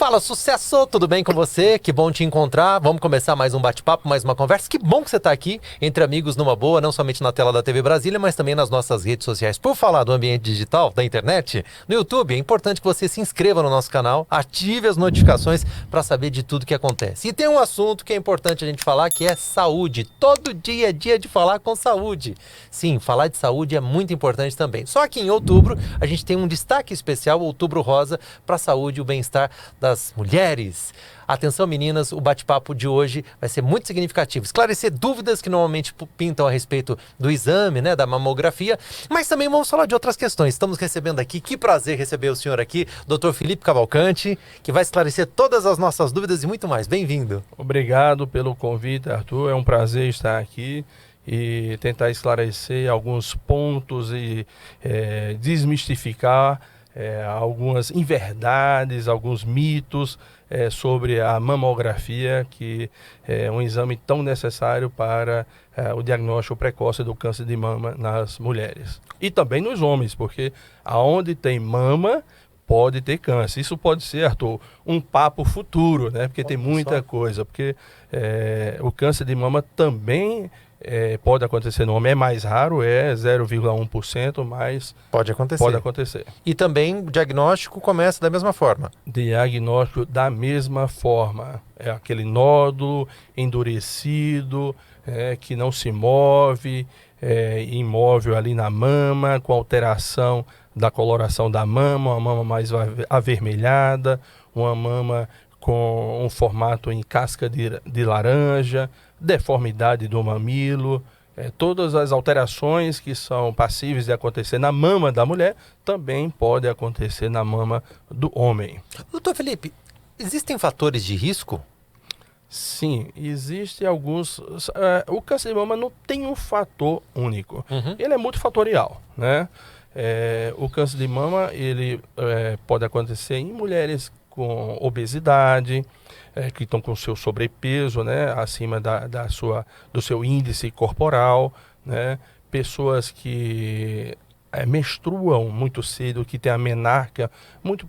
Fala, sucesso! Tudo bem com você? Que bom te encontrar. Vamos começar mais um bate-papo, mais uma conversa. Que bom que você está aqui entre amigos numa boa, não somente na tela da TV Brasília, mas também nas nossas redes sociais. Por falar do ambiente digital, da internet, no YouTube, é importante que você se inscreva no nosso canal, ative as notificações para saber de tudo que acontece. E tem um assunto que é importante a gente falar, que é saúde. Todo dia é dia de falar com saúde. Sim, falar de saúde é muito importante também. Só que em outubro, a gente tem um destaque especial, Outubro Rosa, para a saúde e o bem-estar das mulheres. Atenção, meninas, o bate-papo de hoje vai ser muito significativo. Esclarecer dúvidas que normalmente pintam a respeito do exame, né, da mamografia, mas também vamos falar de outras questões. Estamos recebendo aqui, que prazer receber o senhor aqui, Dr. Felipe Cavalcante, que vai esclarecer todas as nossas dúvidas e muito mais. Bem-vindo. Obrigado pelo convite, Arthur. É um prazer estar aqui e tentar esclarecer alguns pontos e desmistificar algumas inverdades, alguns mitos sobre a mamografia, que é um exame tão necessário para o diagnóstico precoce do câncer de mama nas mulheres. E também nos homens, porque aonde tem mama, pode ter câncer. Isso pode ser, Arthur, um papo futuro, né? Porque tem muita coisa. Porque o câncer de mama também pode acontecer no homem. É mais raro, é 0,1%, mas pode acontecer. Pode acontecer. E também o diagnóstico começa da mesma forma? Diagnóstico da mesma forma. É aquele nódulo endurecido, que não se move, imóvel ali na mama, com alteração da coloração da mama, uma mama mais avermelhada, uma mama com um formato em casca de laranja, deformidade do mamilo, todas as alterações que são passíveis de acontecer na mama da mulher, também pode acontecer na mama do homem. Doutor Felipe, existem fatores de risco? Sim, existem alguns. O câncer de mama não tem um fator único. Ele é multifatorial, né? O câncer de mama ele pode acontecer em mulheres com obesidade, que estão com seu sobrepeso, né, acima do seu índice corporal, né, pessoas que menstruam muito cedo, que têm a menarca muito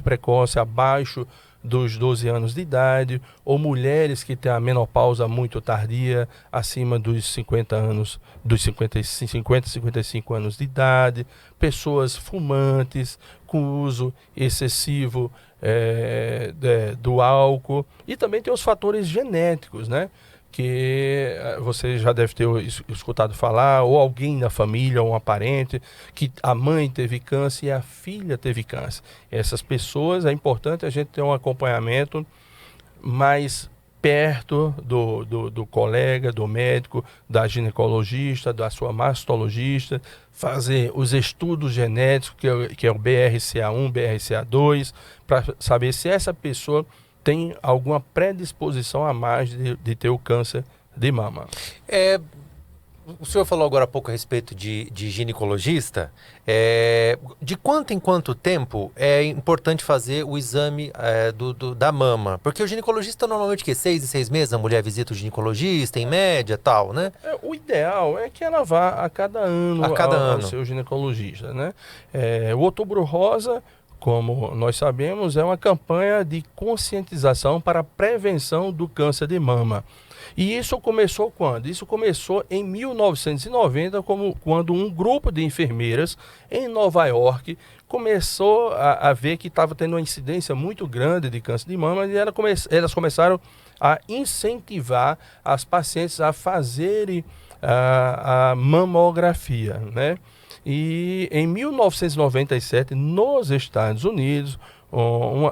precoce, abaixo dos 12 anos de idade, ou mulheres que têm a menopausa muito tardia, acima dos 50 anos, dos 55 anos de idade, pessoas fumantes, com uso excessivo do álcool, e também tem os fatores genéticos, né? Que você já deve ter escutado falar, ou alguém na família, ou um parente, que a mãe teve câncer e a filha teve câncer. Essas pessoas, é importante a gente ter um acompanhamento mais perto do colega, do médico, da ginecologista, da sua mastologista, fazer os estudos genéticos, que é o BRCA1, BRCA2, para saber se essa pessoa tem alguma predisposição a mais de ter o câncer de mama. O senhor falou agora há pouco a respeito de ginecologista. De quanto em quanto tempo é importante fazer o exame da mama? Porque o ginecologista normalmente, 6 em 6 meses a mulher visita o ginecologista, em média, tal, né? O ideal é que ela vá a cada ano ao seu ginecologista, né? O Outubro Rosa, como nós sabemos, é uma campanha de conscientização para a prevenção do câncer de mama. E isso começou quando? Isso começou em 1990, quando um grupo de enfermeiras em Nova York começou a ver que estava tendo uma incidência muito grande de câncer de mama, e elas começaram a incentivar as pacientes a fazerem a mamografia, né? E em 1997, nos Estados Unidos,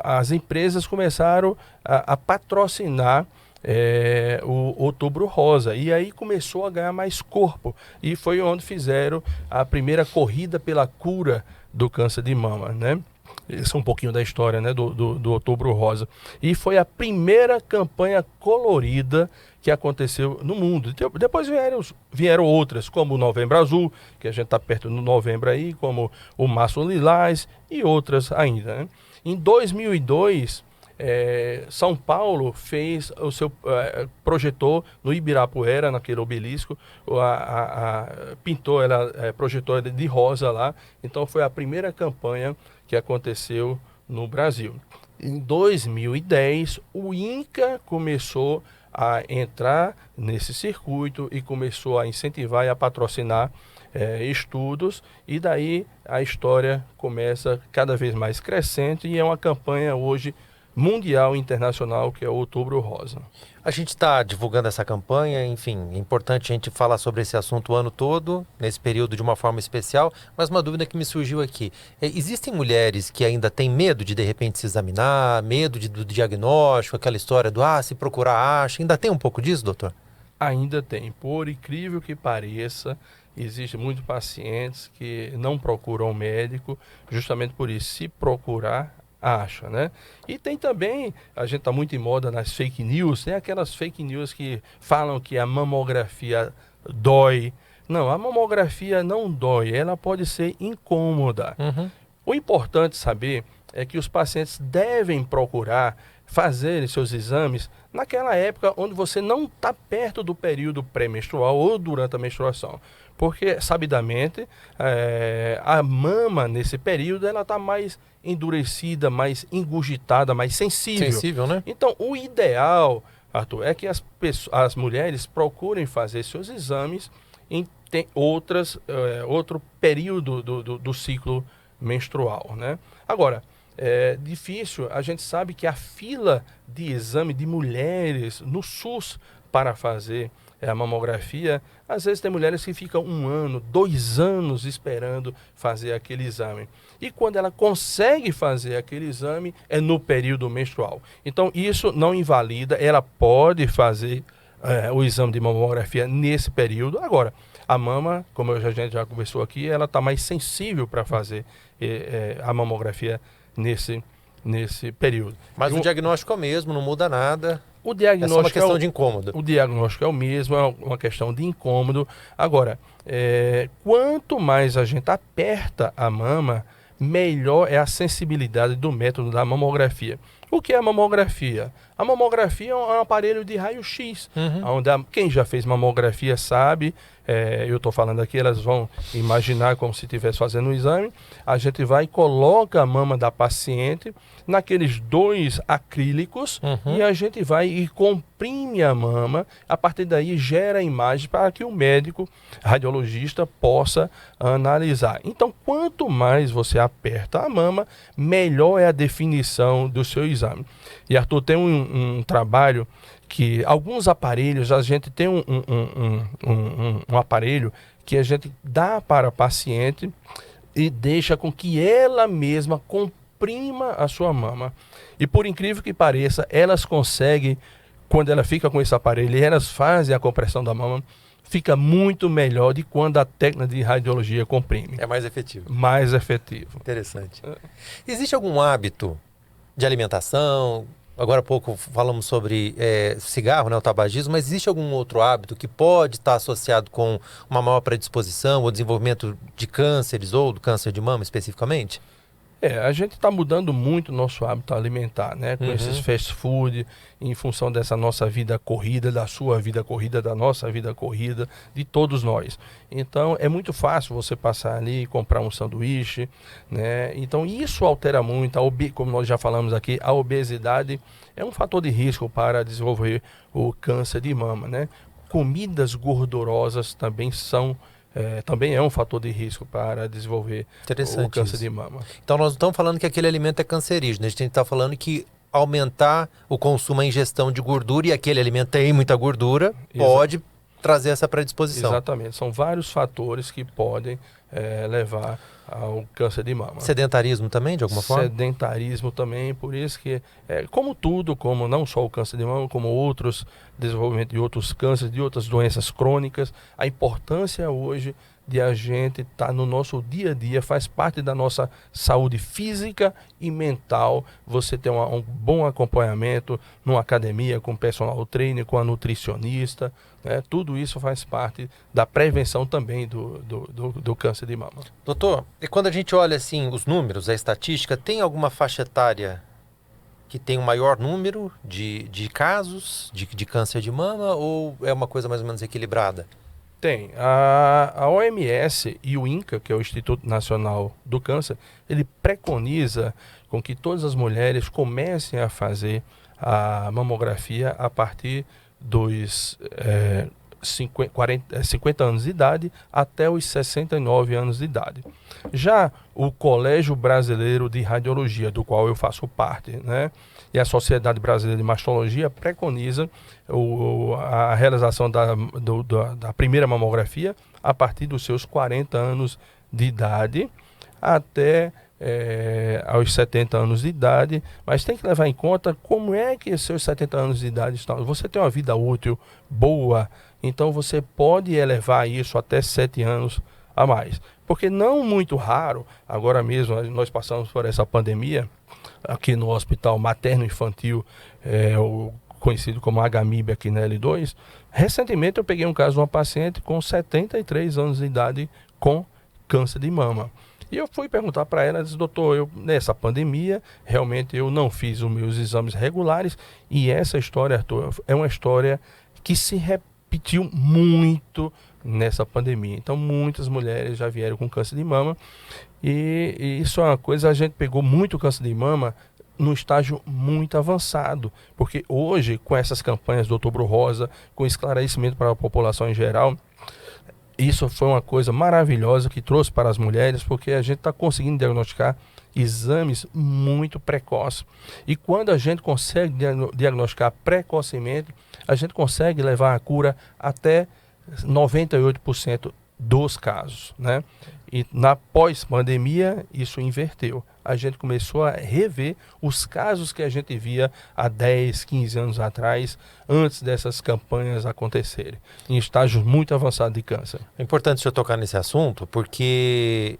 as empresas começaram a patrocinar o Outubro Rosa, e aí começou a ganhar mais corpo, e foi onde fizeram a primeira corrida pela cura do câncer de mama, né? Esse é um pouquinho da história, né, do Outubro Rosa. E foi a primeira campanha colorida que aconteceu no mundo. Depois vieram outras, como o Novembro Azul, que a gente está perto do novembro aí, como o Março Lilás e outras ainda, né? Em 2002, São Paulo fez projetou no Ibirapuera, naquele obelisco, pintou, projetou de rosa lá. Então foi a primeira campanha que aconteceu no Brasil. Em 2010, o INCA começou a entrar nesse circuito e começou a incentivar e a patrocinar estudos, e daí a história começa cada vez mais crescente e é uma campanha hoje mundial e internacional, que é o Outubro Rosa. A gente está divulgando essa campanha, enfim, é importante a gente falar sobre esse assunto o ano todo, nesse período de uma forma especial, mas uma dúvida que me surgiu aqui. Existem mulheres que ainda têm medo de repente se examinar, medo do diagnóstico, aquela história do, se procurar, acha, ainda tem um pouco disso, doutor? Ainda tem, por incrível que pareça, existem muitos pacientes que não procuram o médico, justamente por isso, se procurar, acha, né? E tem também, a gente está muito em moda nas fake news, tem aquelas fake news que falam que a mamografia dói. Não, a mamografia não dói, ela pode ser incômoda. Uhum. O importante saber é que os pacientes devem procurar fazer seus exames naquela época onde você não está perto do período pré-menstrual ou durante a menstruação. Porque, sabidamente, a mama nesse período ela está mais endurecida, mais engurgitada, mais sensível. Sensível, né? Então, o ideal, Arthur, é que as mulheres procurem fazer seus exames em outro período do ciclo menstrual, né? Agora, é difícil, a gente sabe que a fila de exame de mulheres no SUS para fazer a mamografia, às vezes tem mulheres que ficam 1 ano, 2 anos esperando fazer aquele exame. E quando ela consegue fazer aquele exame, é no período menstrual. Então, isso não invalida, ela pode fazer o exame de mamografia nesse período. Agora, a mama, como a gente já conversou aqui, ela está mais sensível para fazer a mamografia nesse período. Mas o diagnóstico é o mesmo, não muda nada. O diagnóstico é só uma questão de incômodo. O diagnóstico é o mesmo, é uma questão de incômodo. Agora, quanto mais a gente aperta a mama, melhor é a sensibilidade do método da mamografia. O que é a mamografia? A mamografia é um aparelho de raio-x, onde quem já fez mamografia sabe, eu estou falando aqui, elas vão imaginar como se estivesse fazendo um exame. A gente vai e coloca a mama da paciente naqueles 2 acrílicos e a gente vai e comprime a mama. A partir daí gera a imagem para que o médico radiologista possa analisar. Então, quanto mais você aperta a mama, melhor é a definição do seu exame. E Arthur, tem um trabalho que alguns aparelhos, a gente tem um aparelho que a gente dá para a paciente e deixa com que ela mesma comprima a sua mama. E por incrível que pareça, elas conseguem, quando ela fica com esse aparelho e elas fazem a compressão da mama, fica muito melhor de quando a técnica de radiologia comprime. É mais efetivo. Mais efetivo. Interessante. Existe algum hábito de alimentação? Agora há pouco falamos sobre cigarro, né, o tabagismo, mas existe algum outro hábito que pode estar associado com uma maior predisposição ou desenvolvimento de cânceres ou do câncer de mama especificamente? A gente está mudando muito o nosso hábito alimentar, né? Com esses fast food, em função dessa nossa vida corrida, da sua vida corrida, da nossa vida corrida, de todos nós. Então, é muito fácil você passar ali e comprar um sanduíche, né? Então, isso altera muito, como nós já falamos aqui, a obesidade é um fator de risco para desenvolver o câncer de mama, né? Comidas gordurosas também é um fator de risco para desenvolver o câncer de mama. Então nós não estamos falando que aquele alimento é cancerígeno, a gente está falando que aumentar o consumo, a ingestão de gordura, e aquele alimento tem muita gordura, pode trazer essa predisposição. Exatamente, são vários fatores que podem levar ao câncer de mama. Sedentarismo também, de alguma forma? Sedentarismo também, por isso que, como tudo, como não só o câncer de mama, como outros desenvolvimento de outros cânceres, de outras doenças crônicas, a importância hoje de a gente estar no nosso dia a dia, faz parte da nossa saúde física e mental, você ter um bom acompanhamento numa academia, com personal trainer, com a nutricionista, né? Tudo isso faz parte da prevenção também do câncer de mama. Doutor, e quando a gente olha assim os números, a estatística, tem alguma faixa etária que tem um maior número de casos de câncer de mama ou é uma coisa mais ou menos equilibrada? Tem. A OMS e o INCA, que é o Instituto Nacional do Câncer, ele preconiza com que todas as mulheres comecem a fazer a mamografia a partir dos 50 anos de idade até os 69 anos de idade. Já o Colégio Brasileiro de Radiologia, do qual eu faço parte, né, e a Sociedade Brasileira de Mastologia preconiza a realização da primeira mamografia a partir dos seus 40 anos de idade até aos 70 anos de idade, mas tem que levar em conta como é que seus 70 anos de idade estão. Você tem uma vida útil boa, então você pode elevar isso até 7 anos a mais. Porque não muito raro, agora mesmo nós passamos por essa pandemia, aqui no Hospital Materno Infantil, o conhecido como HMIB aqui na L2, recentemente eu peguei um caso de uma paciente com 73 anos de idade com câncer de mama. E eu fui perguntar para ela, disse, doutor, nessa pandemia, realmente eu não fiz os meus exames regulares, e essa história, Arthur, é uma história que se repetiu muito nessa pandemia. Então, muitas mulheres já vieram com câncer de mama, e isso é uma coisa, a gente pegou muito câncer de mama no estágio muito avançado, porque hoje, com essas campanhas do Outubro Rosa, com esclarecimento para a população em geral, isso foi uma coisa maravilhosa que trouxe para as mulheres, porque a gente está conseguindo diagnosticar exames muito precoces. E quando a gente consegue diagnosticar precocemente, a gente consegue levar a cura até 98% dos casos, né? E na pós-pandemia, isso inverteu. A gente começou a rever os casos que a gente via há 10, 15 anos atrás, antes dessas campanhas acontecerem, em estágios muito avançados de câncer. É importante o senhor tocar nesse assunto, porque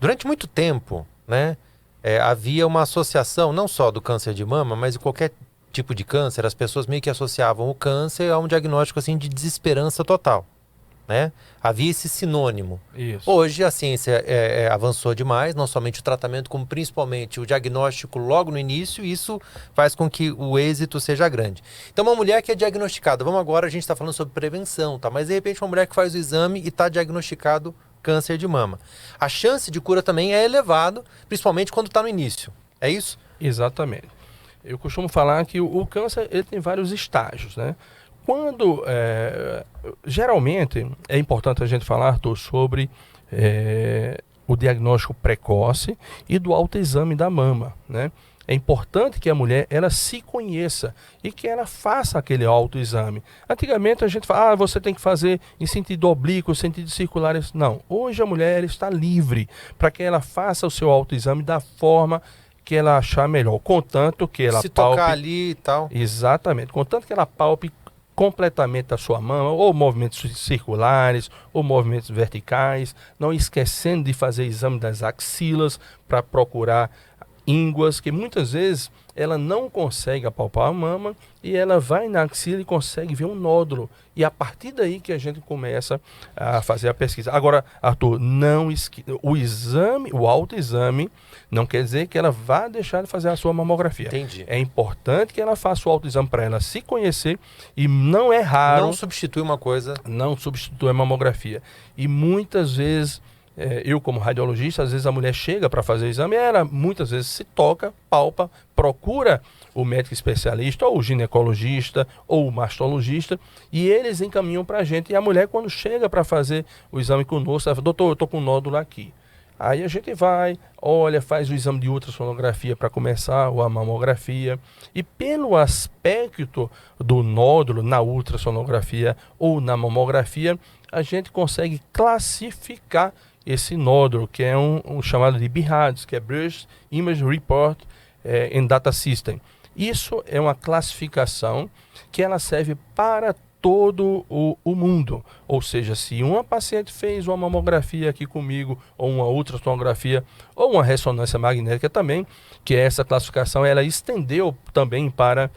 durante muito tempo, né, havia uma associação, não só do câncer de mama, mas de qualquer tipo de câncer, as pessoas meio que associavam o câncer a um diagnóstico assim, de desesperança total. Né? Havia esse sinônimo. Isso. Hoje a ciência avançou demais, não somente o tratamento, como principalmente o diagnóstico logo no início, e isso faz com que o êxito seja grande. Então uma mulher que é diagnosticada, vamos agora, a gente está falando sobre prevenção, tá? Mas de repente uma mulher que faz o exame e está diagnosticado câncer de mama. A chance de cura também é elevada, principalmente quando está no início. É isso? Exatamente. Eu costumo falar que o câncer ele tem vários estágios, né? Quando, geralmente, é importante a gente falar, Arthur, sobre o diagnóstico precoce e do autoexame da mama, né? É importante que a mulher, ela se conheça e que ela faça aquele autoexame. Antigamente a gente fala, você tem que fazer em sentido oblíquo, sentido circular. Não, hoje a mulher está livre para que ela faça o seu autoexame da forma que ela achar melhor, contanto que ela se tocar ali e tal. Exatamente, contanto que ela palpe completamente a sua mama, ou movimentos circulares, ou movimentos verticais, não esquecendo de fazer exame das axilas para procurar ínguas, que muitas vezes ela não consegue apalpar a mama e ela vai na axila e consegue ver um nódulo. E a partir daí que a gente começa a fazer a pesquisa. Agora, Arthur, o autoexame não quer dizer que ela vá deixar de fazer a sua mamografia. Entendi. É importante que ela faça o autoexame para ela se conhecer e não é raro... Não substitui uma coisa... Não substitui a mamografia. E muitas vezes... eu como radiologista, às vezes a mulher chega para fazer o exame, ela muitas vezes se toca, palpa, procura o médico especialista, ou o ginecologista, ou o mastologista, e eles encaminham para a gente. E a mulher, quando chega para fazer o exame conosco, ela fala, doutor, eu estou com um nódulo aqui. Aí a gente vai, olha, faz o exame de ultrassonografia para começar, ou a mamografia, e pelo aspecto do nódulo na ultrassonografia ou na mamografia, a gente consegue classificar esse nódulo, que é um chamado de BIRADS, que é Breast Image Report in Data System. Isso é uma classificação que ela serve para todo o mundo. Ou seja, se uma paciente fez uma mamografia aqui comigo, ou uma ultrassonografia, ou uma ressonância magnética também, que essa classificação ela estendeu também para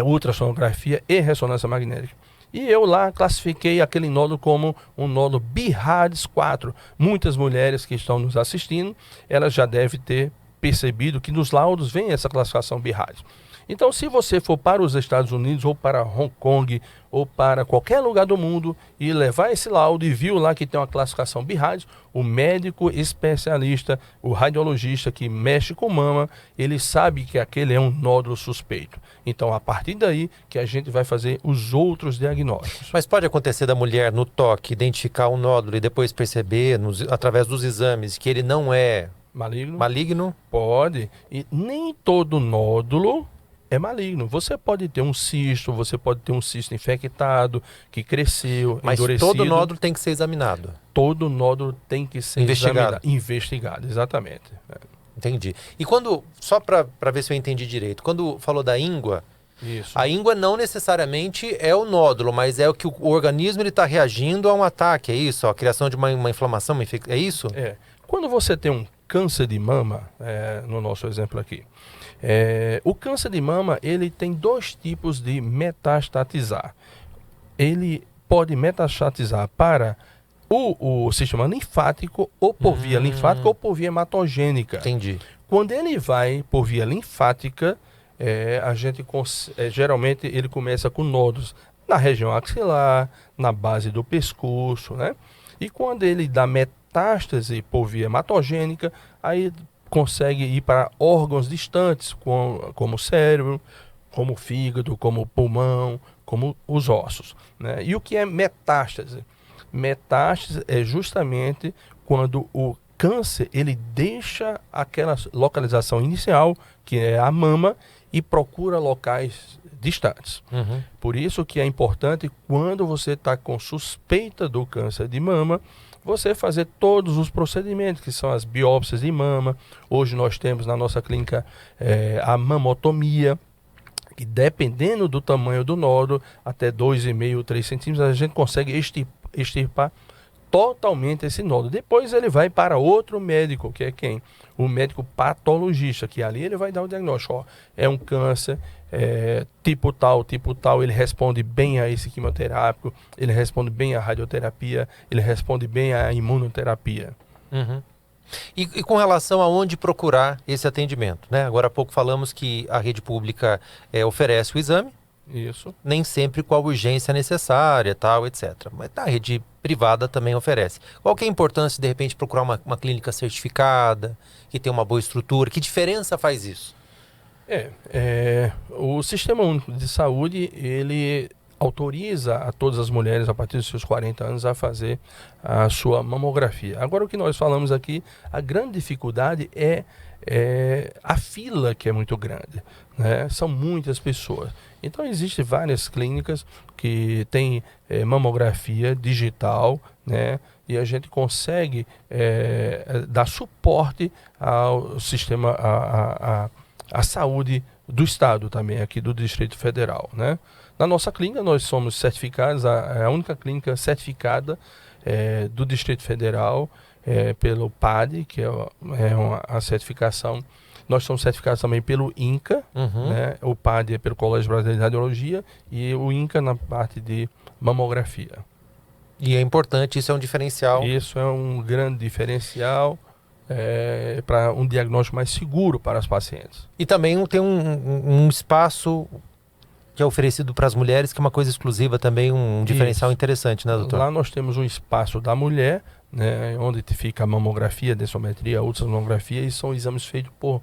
ultrassonografia e ressonância magnética. E eu lá classifiquei aquele nódulo como um nódulo BIRADS 4. Muitas mulheres que estão nos assistindo, elas já devem ter percebido que nos laudos vem essa classificação BIRADS. Então, se você for para os Estados Unidos, ou para Hong Kong, ou para qualquer lugar do mundo, e levar esse laudo e viu lá que tem uma classificação BIRADS, o médico especialista, o radiologista que mexe com mama, ele sabe que aquele é um nódulo suspeito. Então, a partir daí que a gente vai fazer os outros diagnósticos. Mas pode acontecer da mulher, no toque, identificar um nódulo e depois perceber, através dos exames, que ele não é maligno? Pode. E nem todo nódulo é maligno. Você pode ter um cisto, você pode ter um cisto infectado, que cresceu, mas endurecido. Todo nódulo tem que ser examinado? Todo nódulo tem que ser investigado, exatamente. Entendi. E quando, só para ver se eu entendi direito, quando falou da íngua, isso. A íngua não necessariamente é o nódulo, mas é o que o organismo está reagindo a um ataque, é isso? A criação de uma inflamação, é isso? É. Quando você tem um câncer de mama, no nosso exemplo aqui, o câncer de mama ele tem dois tipos de metastatizar. Ele pode metastatizar para o sistema linfático, ou por via linfática, ou por via hematogênica. Entendi. Quando ele vai por via linfática, a gente geralmente ele começa com nódulos na região axilar, na base do pescoço, né? E quando ele dá metástase por via hematogênica, aí consegue ir para órgãos distantes, como o cérebro, como o fígado, como o pulmão, como os ossos, né? E o que é metástase? Metástase é justamente quando o câncer ele deixa aquela localização inicial, que é a mama, e procura locais distantes. Por isso que é importante, quando você está com suspeita do câncer de mama, você fazer todos os procedimentos, que são as biópsias de mama. Hoje nós temos na nossa clínica a mamotomia, que dependendo do tamanho do nódulo, até 2,5, 3 centímetros, a gente consegue extirpar totalmente esse nódulo. Depois ele vai para outro médico, que é quem? O médico patologista, que ali ele vai dar o diagnóstico. Ó, é um câncer, tipo tal, ele responde bem a esse quimioterápico, ele responde bem à radioterapia, ele responde bem à imunoterapia. E com relação a onde procurar esse atendimento, né? Agora há pouco falamos que a rede pública oferece o exame. Isso. Nem sempre com a urgência necessária, tal, etc. Mas a rede privada também oferece. Qual que é a importância, de repente, procurar uma clínica certificada, que tem uma boa estrutura? Que diferença faz isso? O Sistema Único de Saúde, ele autoriza a todas as mulheres a partir dos seus 40 anos a fazer a sua mamografia. Agora, o que nós falamos aqui, a grande dificuldade é a fila, que é muito grande, né? São muitas pessoas. Então, existem várias clínicas que têm mamografia digital, né? E a gente consegue dar suporte ao sistema, à saúde do Estado também, aqui do Distrito Federal, né? Na nossa clínica, nós somos certificados, a única clínica certificada do Distrito Federal pelo PAD, que é a certificação. Nós somos certificados também pelo INCA, né? O PAD é pelo Colégio Brasileiro de Radiologia e o INCA na parte de mamografia. E é importante, isso é um diferencial. Isso é um grande diferencial para um diagnóstico mais seguro para as pacientes. E também tem um espaço que é oferecido para as mulheres, que é uma coisa exclusiva também, um diferencial interessante, né, doutor? Lá nós temos um espaço da mulher, né, onde fica a mamografia, densitometria, ultrassonografia, e são exames feitos por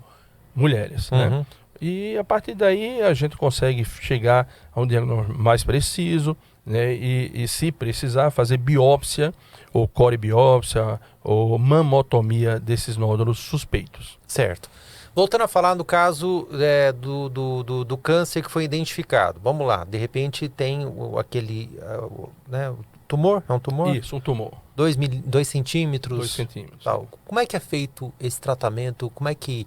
mulheres, né? E a partir daí a gente consegue chegar a um diagnóstico mais preciso, né? E se precisar fazer biópsia, ou corebiópsia, ou mamotomia desses nódulos suspeitos. Certo. Voltando a falar no caso do câncer que foi identificado. Vamos lá, de repente tem aquele tumor, é um tumor? Isso, um tumor. 2 centímetros? 2 centímetros. Tal. Como é que é feito esse tratamento? Como é que...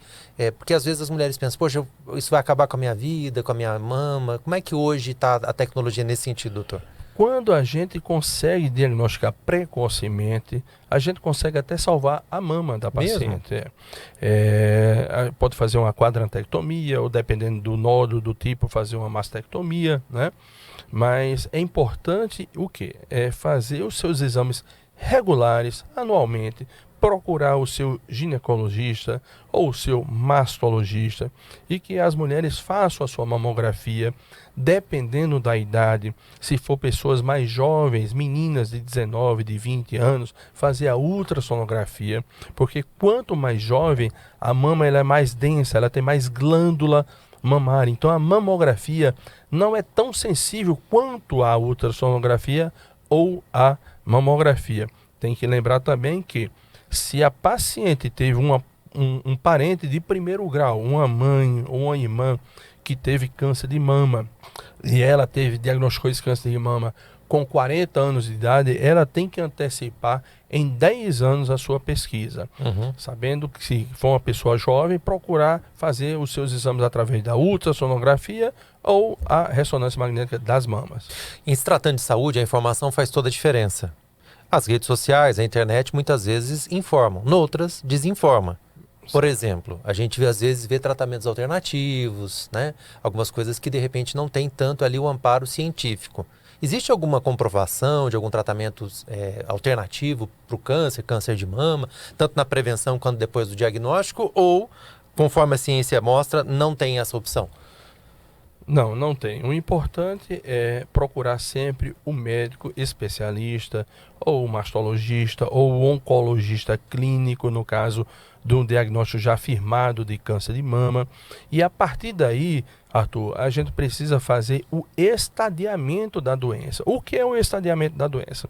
porque às vezes as mulheres pensam, poxa, isso vai acabar com a minha vida, com a minha mama. Como é que hoje está a tecnologia nesse sentido, doutor? Quando a gente consegue diagnosticar precocemente, a gente consegue até salvar a mama da paciente. Pode fazer uma quadrantectomia, ou dependendo do nódulo, do tipo, fazer uma mastectomia, né? Mas é importante o quê? Fazer os seus exames regulares, anualmente, procurar o seu ginecologista ou o seu mastologista e que as mulheres façam a sua mamografia, dependendo da idade. Se for pessoas mais jovens, meninas de 19, de 20 anos, fazer a ultrassonografia, porque quanto mais jovem, a mama ela é mais densa, ela tem mais glândula mamária. Então a mamografia não é tão sensível quanto a ultrassonografia ou a mamografia. Tem que lembrar também que se a paciente teve um parente de primeiro grau, uma mãe ou uma irmã que teve câncer de mama e ela diagnosticou esse câncer de mama com 40 anos de idade, ela tem que antecipar em 10 anos a sua pesquisa. Sabendo que se for uma pessoa jovem, procurar fazer os seus exames através da ultrassonografia ou a ressonância magnética das mamas. Em se tratando de saúde, a informação faz toda a diferença. As redes sociais, a internet, muitas vezes informam, noutras desinforma. Por exemplo, a gente às vezes vê tratamentos alternativos, né? Algumas coisas que de repente não tem tanto ali o amparo científico. Existe alguma comprovação de algum tratamento alternativo para o câncer de mama, tanto na prevenção quanto depois do diagnóstico, ou, conforme a ciência mostra, não tem essa opção? Não, não tem. O importante é procurar sempre o médico especialista, ou o mastologista, ou o oncologista clínico, no caso de um diagnóstico já firmado de câncer de mama. E a partir daí, Arthur, a gente precisa fazer o estadiamento da doença. O que é o estadiamento da doença?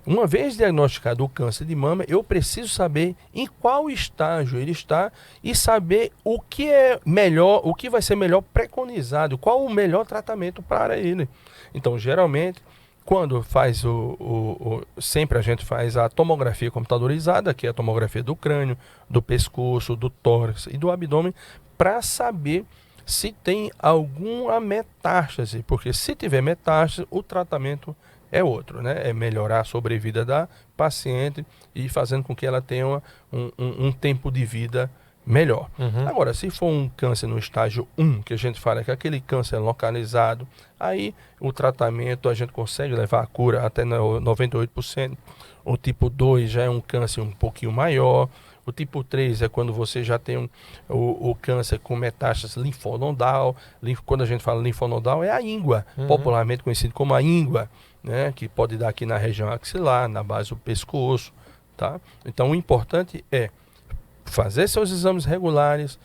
Uma vez diagnosticado o câncer de mama, eu preciso saber em qual estágio ele está e saber o que é melhor, o que vai ser melhor preconizado, qual o melhor tratamento para ele. Então, geralmente, quando faz sempre a gente faz a tomografia computadorizada, que é a tomografia do crânio, do pescoço, do tórax e do abdômen, para saber se tem alguma metástase, porque se tiver metástase, o tratamento é outro, né? É melhorar a sobrevida da paciente e fazendo com que ela tenha um tempo de vida melhor. Agora, se for um câncer no estágio 1, que a gente fala que é aquele câncer localizado, aí o tratamento a gente consegue levar a cura até 98%. O tipo 2 já é um câncer um pouquinho maior. O tipo 3 é quando você já tem o câncer com metástase linfonodal. Quando a gente fala linfonodal, é a íngua, popularmente conhecido como a íngua, né? Que pode dar aqui na região axilar, na base do pescoço. Tá? Então, o importante é fazer seus exames regulares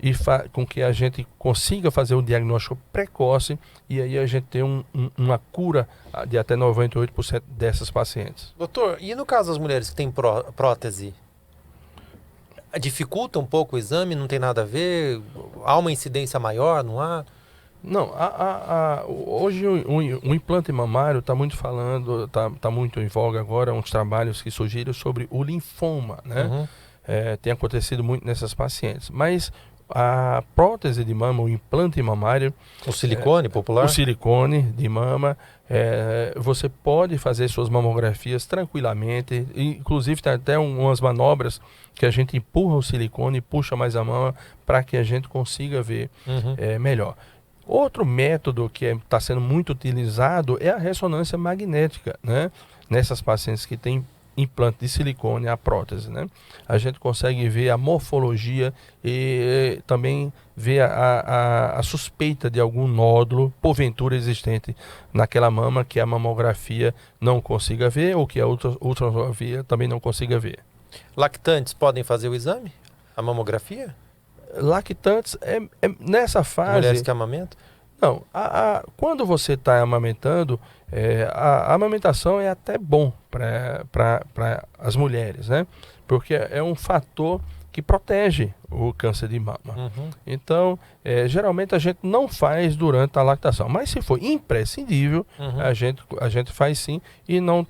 e com que a gente consiga fazer o diagnóstico precoce e aí a gente ter uma cura de até 98% dessas pacientes. Doutor, e no caso das mulheres que têm prótese? Dificulta um pouco o exame? Não tem nada a ver? Há uma incidência maior, não há? Não, hoje o implante mamário está muito está muito em voga agora, uns trabalhos que surgiram sobre o linfoma, né? Tem acontecido muito nessas pacientes, mas a prótese de mama, o implante mamário... O silicone popular? O silicone de mama, você pode fazer suas mamografias tranquilamente, inclusive tem até umas manobras que a gente empurra o silicone, puxa mais a mama para que a gente consiga ver melhor. Outro método que está sendo muito utilizado é a ressonância magnética, né? Nessas pacientes que têm implante de silicone, a prótese, né? A gente consegue ver a morfologia e também ver a suspeita de algum nódulo, porventura existente naquela mama, que a mamografia não consiga ver ou que a ultrassonografia também não consiga ver. Lactantes podem fazer o exame? A mamografia? Lactantes, nessa fase... Mulheres que amamentam? Não, quando você está amamentando, a amamentação é até bom para as mulheres, né? Porque é um fator que protege o câncer de mama. Então, geralmente a gente não faz durante a lactação, mas se for imprescindível, a gente faz sim e não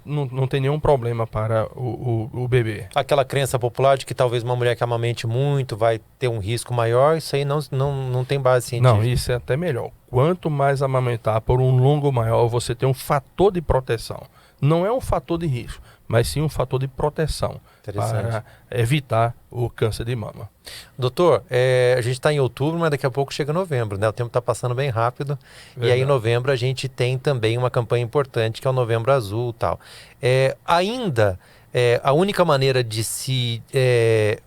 tem nenhum problema para o bebê. Aquela crença popular de que talvez uma mulher que amamente muito vai ter um risco maior, isso aí não tem base científica. Não, isso é até melhor. Quanto mais amamentar por um longo maior, você tem um fator de proteção. Não é um fator de risco, mas sim um fator de proteção para evitar o câncer de mama. Doutor, a gente está em outubro, mas daqui a pouco chega novembro, né? O tempo está passando bem rápido. Verdade. E aí em novembro a gente tem também uma campanha importante, que é o Novembro Azul e tal. Ainda a única maneira de se,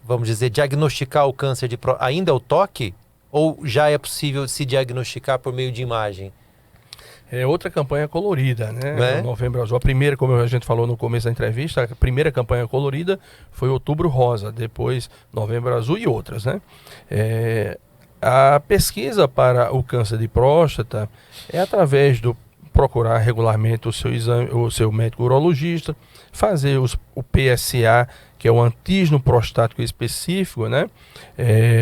vamos dizer, diagnosticar o câncer de próstata ainda é o toque? Ou já é possível se diagnosticar por meio de imagem? É outra campanha colorida, né? Novembro Azul. A primeira, como a gente falou no começo da entrevista, a primeira campanha colorida foi Outubro Rosa, depois Novembro Azul e outras, né? A pesquisa para o câncer de próstata é através do procurar regularmente o seu exame, o seu médico urologista, fazer o PSA, que é o antígeno prostático específico, né?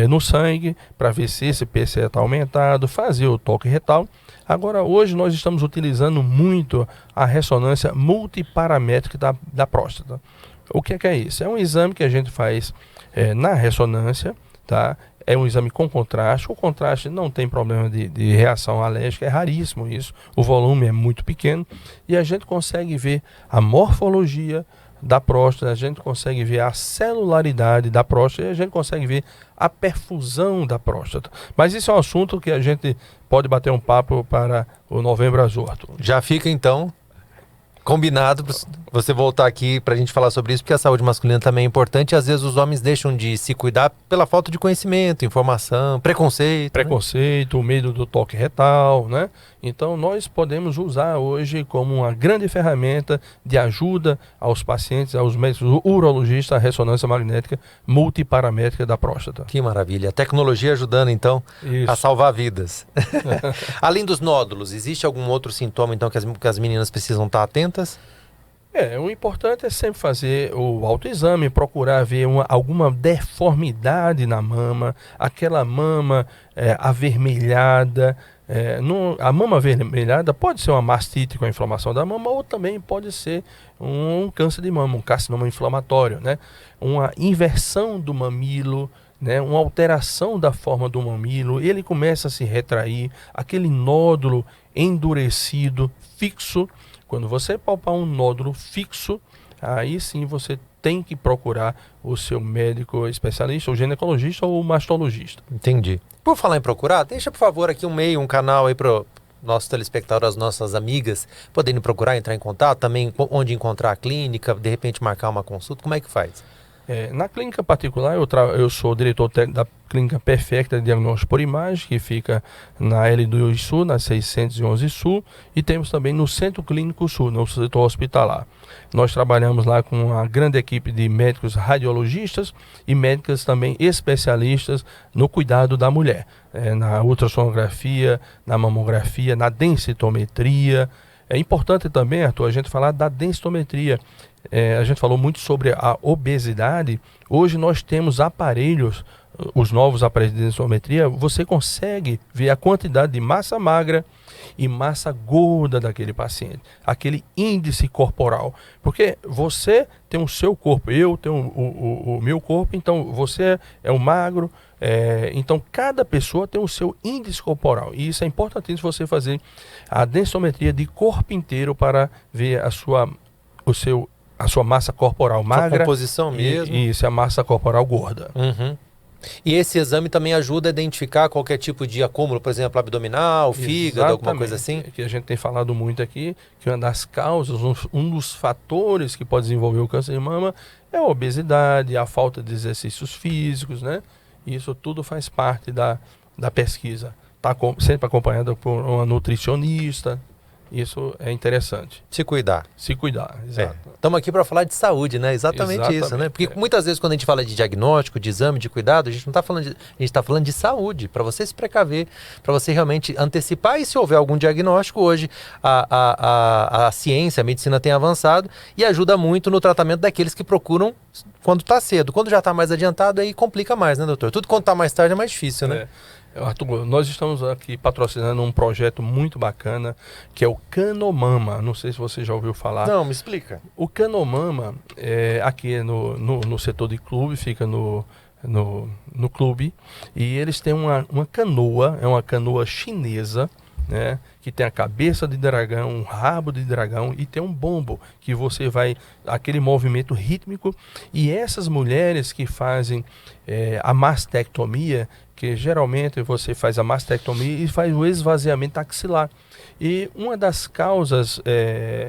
No sangue, para ver se esse PSA está aumentado, fazer o toque retal. Agora, hoje nós estamos utilizando muito a ressonância multiparamétrica da próstata. O que é isso? É um exame que a gente faz na ressonância, tá? É um exame com contraste. O contraste não tem problema de reação alérgica, é raríssimo isso. O volume é muito pequeno e a gente consegue ver a morfologia da próstata, a gente consegue ver a celularidade da próstata e a gente consegue ver a perfusão da próstata. Mas isso é um assunto que a gente pode bater um papo para o Novembro Azul, Arthur. Já fica então combinado você voltar aqui para a gente falar sobre isso, porque a saúde masculina também é importante e às vezes os homens deixam de se cuidar pela falta de conhecimento, informação, preconceito. Preconceito, né? O medo do toque retal, né? Então nós podemos usar hoje como uma grande ferramenta de ajuda aos pacientes, aos médicos urologistas, a ressonância magnética multiparamétrica da próstata. Que maravilha. A tecnologia ajudando então a salvar vidas. Além dos nódulos, existe algum outro sintoma então que as meninas precisam estar atentas? O importante é sempre fazer o autoexame, procurar ver alguma deformidade na mama, aquela mama avermelhada. A mama avermelhada pode ser uma mastite com a inflamação da mama ou também pode ser um câncer de mama, um carcinoma inflamatório, né? Uma inversão do mamilo, né? Uma alteração da forma do mamilo, ele começa a se retrair, aquele nódulo endurecido, fixo. Quando você palpar um nódulo fixo, aí sim você tem que procurar o seu médico especialista, o ginecologista ou o mastologista. Entendi. Por falar em procurar, deixa por favor aqui um canal aí para nossos telespectadores, as nossas amigas poderem procurar, entrar em contato, também onde encontrar a clínica, de repente marcar uma consulta, como é que faz? Na clínica particular, eu sou diretor técnico da Clínica Perfecta de Diagnóstico por Imagem, que fica na L2 Sul, na 611 Sul, e temos também no Centro Clínico Sul, no setor hospitalar. Nós trabalhamos lá com uma grande equipe de médicos radiologistas e médicas também especialistas no cuidado da mulher, na ultrassonografia, na mamografia, na densitometria. É importante também, Arthur, a gente falar da densitometria. A gente falou muito sobre a obesidade. Hoje nós temos aparelhos, os novos aparelhos de densitometria, você consegue ver a quantidade de massa magra e massa gorda daquele paciente, aquele índice corporal. Porque você tem o seu corpo, eu tenho o meu corpo, então você é o magro, então cada pessoa tem o seu índice corporal. E isso é importantíssimo você fazer a densitometria de corpo inteiro para ver a sua massa corporal magra. A composição mesmo. E a massa corporal gorda. Uhum. E esse exame também ajuda a identificar qualquer tipo de acúmulo, por exemplo, abdominal, fígado, Exatamente. Alguma coisa assim? Que a gente tem falado muito aqui, que uma das causas, um dos fatores que pode desenvolver o câncer de mama é a obesidade, a falta de exercícios físicos, né? Isso tudo faz parte da pesquisa. Está sempre acompanhada por uma nutricionista. Isso é interessante. Se cuidar. Se cuidar, exato. Estamos aqui para falar de saúde, né? Exatamente isso, né? Porque muitas vezes quando a gente fala de diagnóstico, de exame, de cuidado, a gente não está falando a gente está falando de saúde, para você se precaver, para você realmente antecipar e se houver algum diagnóstico, hoje a ciência, a medicina tem avançado e ajuda muito no tratamento daqueles que procuram quando está cedo. Quando já está mais adiantado, aí complica mais, né, doutor? Tudo quando está mais tarde é mais difícil, né? Arthur, nós estamos aqui patrocinando um projeto muito bacana, que é o Canomama. Não sei se você já ouviu falar. Não, me explica. O Canomama, aqui no setor de clube, fica no clube, e eles têm uma canoa, é uma canoa chinesa, né? Que tem a cabeça de dragão, um rabo de dragão e tem um bombo que você vai, aquele movimento rítmico. E essas mulheres que fazem a mastectomia, que geralmente você faz a mastectomia e faz o esvaziamento axilar. E uma das causas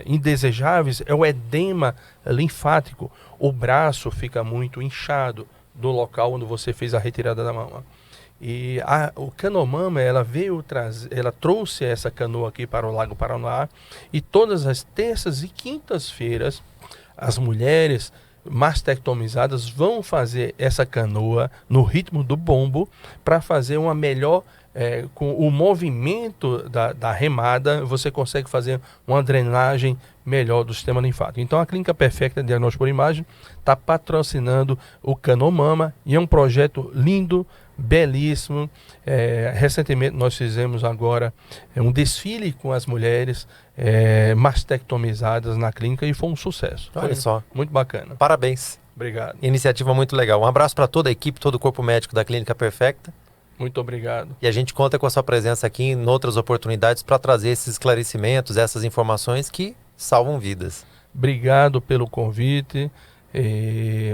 indesejáveis é o edema linfático. O braço fica muito inchado do local onde você fez a retirada da mama. E o Canomama, ela trouxe essa canoa aqui para o Lago Paranoá, e todas as terças e quintas-feiras as mulheres mastectomizadas vão fazer essa canoa no ritmo do bombo para fazer uma melhor, com o movimento da remada, você consegue fazer uma drenagem melhor do sistema linfático. Então a Clínica Perfecta Diagnóstico por Imagem está patrocinando o Canomama e é um projeto lindo, belíssimo. Recentemente nós fizemos agora um desfile com as mulheres mastectomizadas na clínica e foi um sucesso. Olha só. Muito bacana. Parabéns. Obrigado. Iniciativa muito legal. Um abraço para toda a equipe, todo o corpo médico da Clínica Perfecta. Muito obrigado. E a gente conta com a sua presença aqui em outras oportunidades para trazer esses esclarecimentos, essas informações que salvam vidas. Obrigado pelo convite.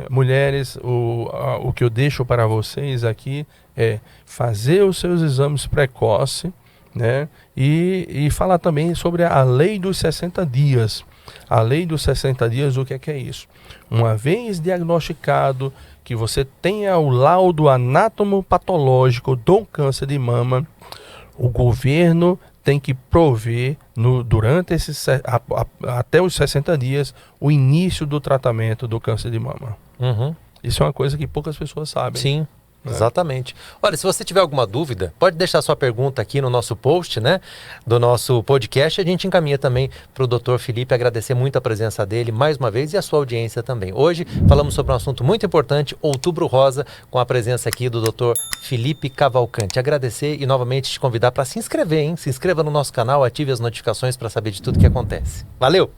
Mulheres, o que eu deixo para vocês aqui é fazer os seus exames precoces, né? E falar também sobre a lei dos 60 dias. A lei dos 60 dias, o que é isso? Uma vez diagnosticado que você tenha o laudo anatomopatológico do câncer de mama, o governo tem que prover durante até os 60 dias o início do tratamento do câncer de mama. Uhum. Isso é uma coisa que poucas pessoas sabem. Sim, exatamente. Olha, se você tiver alguma dúvida, pode deixar sua pergunta aqui no nosso post, né, do nosso podcast. A gente encaminha também para o Dr. Felipe, agradecer muito a presença dele mais uma vez e a sua audiência também. Hoje falamos sobre um assunto muito importante, Outubro Rosa, com a presença aqui do Dr. Felipe Cavalcante. Agradecer e novamente te convidar para se inscrever, hein? Se inscreva no nosso canal, ative as notificações para saber de tudo que acontece. Valeu!